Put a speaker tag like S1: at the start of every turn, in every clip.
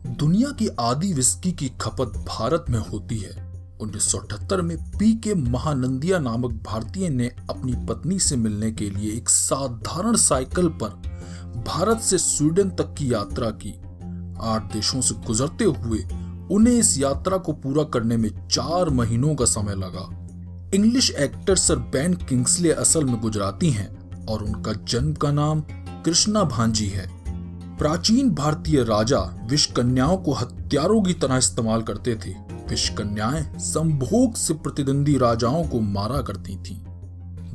S1: दुनिया की आधी विस्की की खपत भारत में होती है। 1978 में पी.के. महानंदिया नामक भारतीय ने अपनी पत्नी से मिलने के लिए एक साधारण साइकिल पर भारत से स्वीडन तक की यात्रा की। 8 देशों से गुजरते हुए उन्हें इस यात्रा को पूरा करने में 4 महीनों का समय लगा। English actor sir Ben Kingsley असल में गुजराती हैं और उनका जन्म का नाम कृष्णा भांजी है। प्राचीन भारतीय राजा विष कन्याओं को हथियारों की तरह इस्तेमाल करते थे। विष कन्याएं संभोग से प्रतिद्वंदी राजाओं को मारा करती थीं।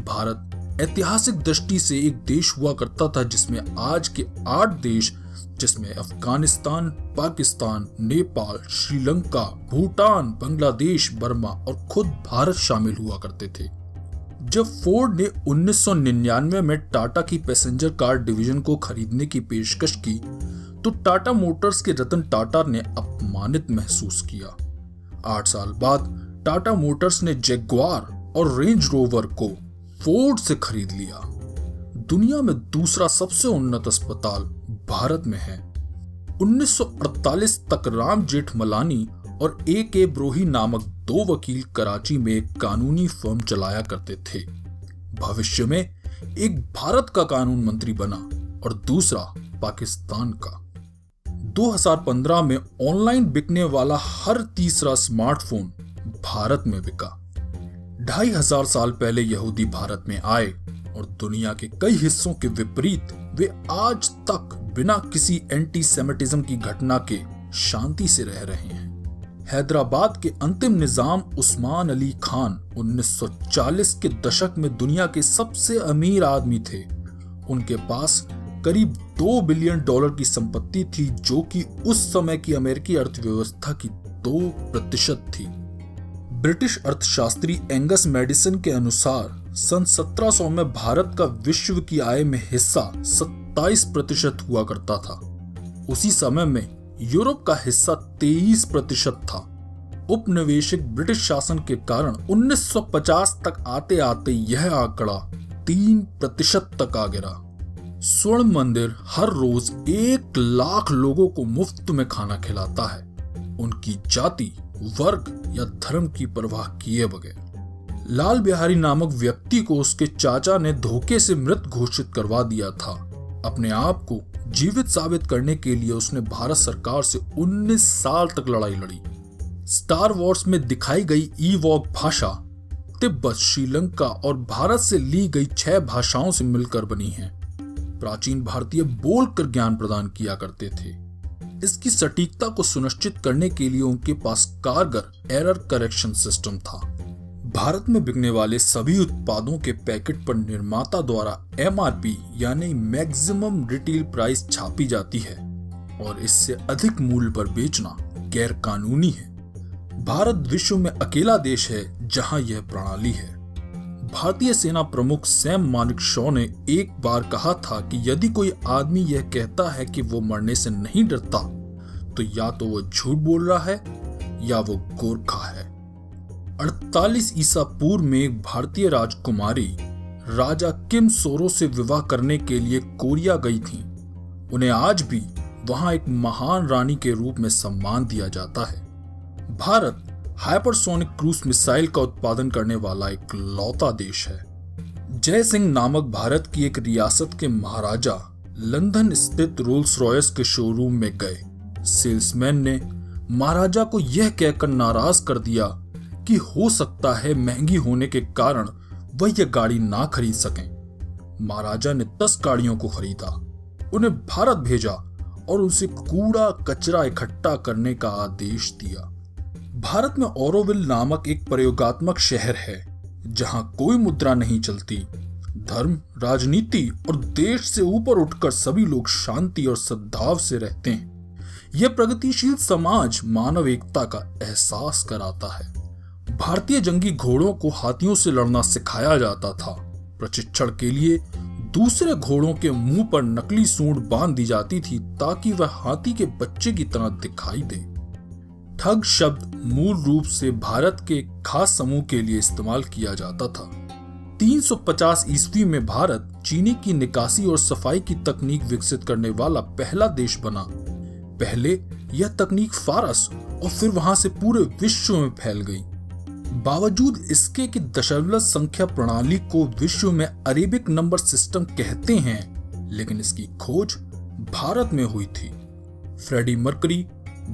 S1: भारत ऐतिहासिक दृष्टि से एक देश हुआ करता था जिसमें आज के 8 देश, जिसमें अफगानिस्तान, पाकिस्तान, नेपाल, श्रीलंका, भूटान, बांग्लादेश, बर्मा और खुद भारत शामिल हुआ करते थे। जब फोर्ड ने 1999 में टाटा की पैसेंजर कार डिवीजन को खरीदने की पेशकश की तो टाटा मोटर्स के रतन टाटा ने अपमानित महसूस किया। 8 साल बाद टाटा मोटर्स ने जैगुआर और रेंज रोवर को फोर्ड से खरीद लिया। दुनिया में दूसरा सबसे उन्नत अस्पताल भारत में है। 1948 तक राम जेठमलानी और ए.के. ब्रोही नामक 2 वकील कराची में एक कानूनी फर्म चलाया करते थे। भविष्य में एक भारत का कानून मंत्री बना और दूसरा पाकिस्तान का। 2015 में ऑनलाइन बिकने वाला हर तीसरा स्मार्टफोन भारत में बिका। 2500 साल पहले यहूदी भारत में आए और दुनिया के कई हिस्सों के विपरीत वे आज तक बिना किसी एंटीसेमिटिज्म की घटना के शांति से रह रहे हैं। हैदराबाद के अंतिम निजाम उस्मान अली खान 1940 के दशक में दुनिया के सबसे अमीर आदमी थे। उनके पास करीब $2 बिलियन की संपत्ति थी, जो कि उस समय की अमेरिकी अर्थव्यवस्था की 2% थी। ब्रिटिश अर्थशास्त्री एंगस मैडिसन के अनुसार सन 1700 में भारत का विश्व की आय में हिस्सा 27% हुआ करता था। उसी समय में यूरोप का हिस्सा 23% था। उपनिवेशिक ब्रिटिश शासन के कारण 1950 तक आते आते यह आंकड़ा 3% तक आ गिरा। स्वर्ण मंदिर हर रोज 1 लाख लोगों को मुफ्त में खाना खिलाता है, उनकी जाति, वर्ग या धर्म की परवाह किए बगैर। लाल बिहारी नामक व्यक्ति को उसके चाचा ने धोखे से मृत घोषित करवा दिया था। अपने आप को जीवित साबित करने के लिए उसने भारत सरकार से 19 साल तक लड़ाई लड़ी। स्टार वॉर्स में दिखाई गई ईवॉक भाषा तिब्बत, श्रीलंका और भारत से ली गई 6 भाषाओं से मिलकर बनी है। प्राचीन भारतीय बोलकर ज्ञान प्रदान किया करते थे। इसकी सटीकता को सुनिश्चित करने के लिए उनके पास कारगर एरर करेक्शन सिस्टम था। भारत में बिकने वाले सभी उत्पादों के पैकेट पर निर्माता द्वारा MRP यानी मैक्सिमम रिटेल प्राइस छापी जाती है और इससे अधिक मूल्य पर बेचना गैर कानूनी है। भारत विश्व में अकेला देश है जहां यह प्रणाली है। भारतीय सेना प्रमुख सैम मानेकशॉ ने एक बार कहा था कि यदि कोई आदमी यह कहता है कि वो मरने से नहीं डरता तो या तो वो झूठ बोल रहा है या वो गोरखा है। 48 ईसा पूर्व में एक भारतीय राजकुमारी राजा किम सोरो से विवाह करने के लिए कोरिया गई थी। उन्हें आज भी वहां एक महान रानी के रूप में सम्मान दिया जाता है। भारत हाइपरसोनिक क्रूज मिसाइल का उत्पादन करने वाला एक लौता देश है। जय सिंह नामक भारत की एक रियासत के महाराजा लंदन स्थित रोल्स रॉयस के शोरूम में गए। सेल्समैन ने महाराजा को यह कहकर नाराज कर दिया कि हो सकता है महंगी होने के कारण वह यह गाड़ी ना खरीद सकें। महाराजा ने 10 गाड़ियों को खरीदा, उन्हें भारत भेजा और उनसे कूड़ा कचरा इकट्ठा करने का आदेश दिया। भारत में ऑरोविल नामक एक प्रयोगात्मक शहर है जहां कोई मुद्रा नहीं चलती। धर्म, राजनीति और देश से ऊपर उठकर सभी लोग शांति और सद्भाव से रहते हैं। यह प्रगतिशील समाज मानव एकता का एहसास कराता है। भारतीय जंगी घोड़ों को हाथियों से लड़ना सिखाया जाता था। प्रशिक्षण के लिए दूसरे घोड़ों के मुंह पर नकली सूंड बांध दी जाती थी ताकि वह हाथी के बच्चे की तरह दिखाई दे। ठग शब्द मूल रूप से भारत के खास समूह के लिए इस्तेमाल किया जाता था। 350 ईस्वी में भारत चीनी की निकासी और सफाई की तकनीक विकसित करने वाला पहला देश बना। पहले यह तकनीक फारस और फिर वहां से पूरे विश्व में फैल गई। बावजूद इसके कि दशमलव संख्या प्रणाली को विश्व में अरेबिक नंबर सिस्टम कहते हैं, लेकिन इसकी खोज भारत में हुई थी। फ्रेडी मर्करी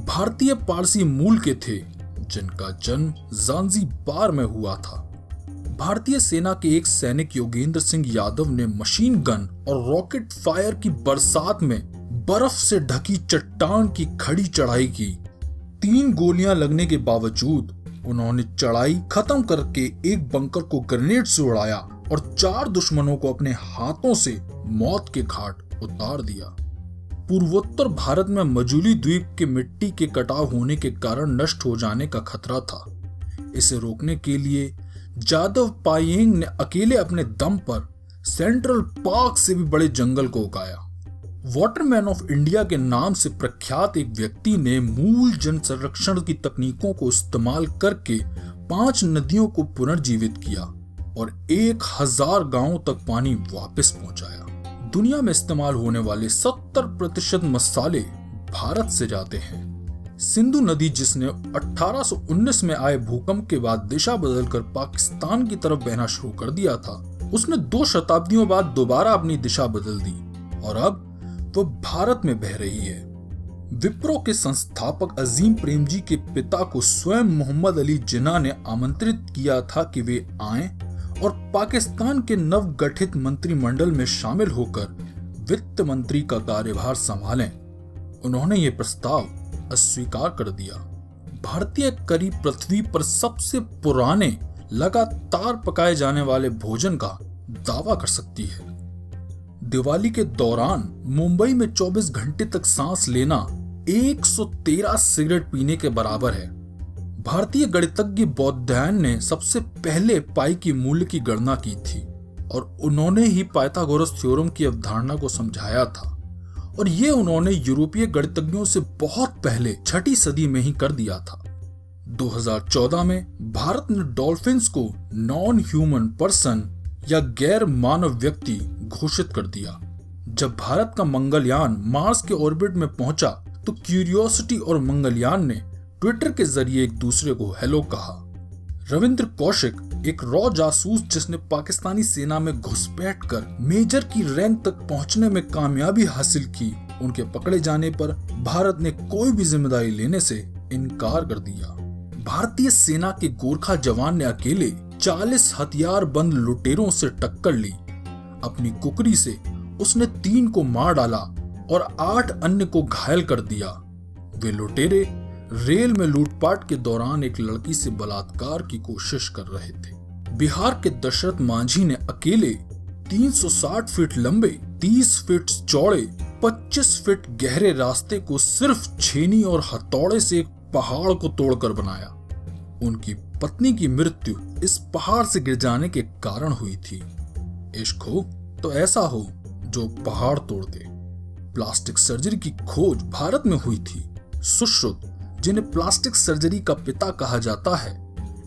S1: भारतीय पारसी मूल के थे, जिनका जन्म ज़ांज़ीबार में हुआ था। भारतीय सेना के एक सैनिक योगेंद्र सिंह यादव ने मशीन गन और रॉकेट फायर की बरसात में बर्फ से ढकी चट्टान की खड़ी चढ़ाई की। 3 गोलियां लगने के बावजूद उन्होंने चढ़ाई खत्म करके एक बंकर को ग्रेनेड से उड़ाया और 4 दुश्मनों को अपने हाथों से मौत के घाट उतार दिया। पूर्वोत्तर भारत में मजूली द्वीप के मिट्टी के कटाव होने के कारण नष्ट हो जाने का खतरा था। इसे रोकने के लिए जादव पायेंग ने अकेले अपने दम पर सेंट्रल पार्क से भी बड़े जंगल को उगाया। वाटरमैन ऑफ इंडिया के नाम से प्रख्यात एक व्यक्ति ने मूल जन संरक्षण की तकनीकों को इस्तेमाल करके 5 नदियों को पुनर्जीवित किया और 1000 गांवों तक पानी वापस पहुंचाया। दुनिया में इस्तेमाल होने वाले 70% मसाले भारत से जाते हैं। सिंधु नदी, जिसने 1819 में आए भूकंप के बाद दिशा बदलकर पाकिस्तान की तरफ बहना शुरू कर दिया था, उसने 2 शताब्दियों बाद दोबारा अपनी दिशा बदल दी और अब वो भारत में बह रही है। विप्रो के संस्थापक अजीम प्रेमजी के पिता को स्वयं मोहम्मद अली जिन्ना ने आमंत्रित किया था कि वे आएं और पाकिस्तान के नवगठित मंत्रिमंडल में शामिल होकर वित्त मंत्री का कार्यभार संभालें। उन्होंने ये प्रस्ताव अस्वीकार कर दिया। भारतीय करी पृथ्वी पर सबसे पुराने लगातार पकाए जाने वाले भोजन का दावा कर सकती है। दिवाली के दौरान मुंबई में 24 घंटे तक सांस लेना 113 सिगरेट पीने के बराबर है। भारतीय गणितज्ञ बौद्धायन ने सबसे पहले पाई की मूल्य की गणना की थी और उन्होंने ही पाइथागोरस थ्योरम की अवधारणा को समझाया था, और ये उन्होंने यूरोपीय गणितज्ञों से बहुत पहले 6ठी सदी में ही कर दिया था। 2014 में भारत ने डॉल्फिन्स को नॉन ह्यूमन पर्सन या गैर मानव व्यक्ति घोषित कर दिया। जब भारत का मंगलयान मार्स के ऑर्बिट में पहुंचा तो क्यूरियोसिटी और मंगलयान ने ट्विटर के जरिए एक दूसरे को हेलो कहा। रविंद्र कौशिक, एक रॉ जासूस जिसने पाकिस्तानी सेना में घुसपैठ कर मेजर की रैंक तक पहुंचने में कामयाबी हासिल की, उनके पकड़े जाने पर भारत ने कोई भी जिम्मेदारी लेने से इनकार कर दिया। भारतीय सेना के गोरखा जवान ने अकेले 40 हथियारबंद लुटेरों से टक्कर ली। अपनी कुकरी से उसने 3 को मार डाला और 8 अन्य को घायल कर दिया। वे लुटेरे रेल में लूटपाट के दौरान एक लड़की से बलात्कार की कोशिश कर रहे थे। बिहार के दशरथ मांझी ने अकेले 360 फीट लंबे, 30 फीट चौड़े, 25 फीट गहरे रास्ते को सिर्फ छेनी और हथौड़े से एक पहाड़ को तोड़कर बनाया। उनकी पत्नी की मृत्यु इस पहाड़ से गिर जाने के कारण हुई थी। इश्क हो तो ऐसा हो जो पहाड़ तोड़ दे। प्लास्टिक सर्जरी की खोज भारत में हुई थी। सुश्रुत, जिन्हें प्लास्टिक सर्जरी का पिता कहा जाता है,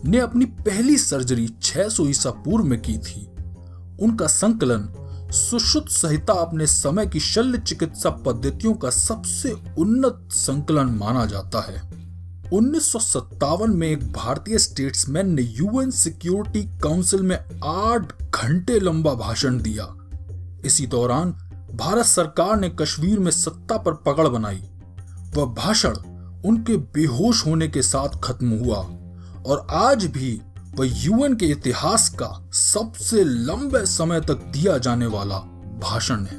S1: ने अपनी पहली सर्जरी 600 ईसा पूर्व में की थी। उनका संकलन सुश्रुत संहिता अपने समय की शल्य चिकित्सा पद्धतियों का सबसे उन्नत संकलन माना जाता है। 1957 में एक भारतीय स्टेट्समैन ने यूएन सिक्योरिटी काउंसिल में 8 घंटे लंबा भाषण दिया। इसी दौरान भारत सरकार ने कश्मीर में सत्ता पर पकड़ बनाई। वह भाषण उनके बेहोश होने के साथ खत्म हुआ और आज भी वह यूएन के इतिहास का सबसे लंबे समय तक दिया जाने वाला भाषण है।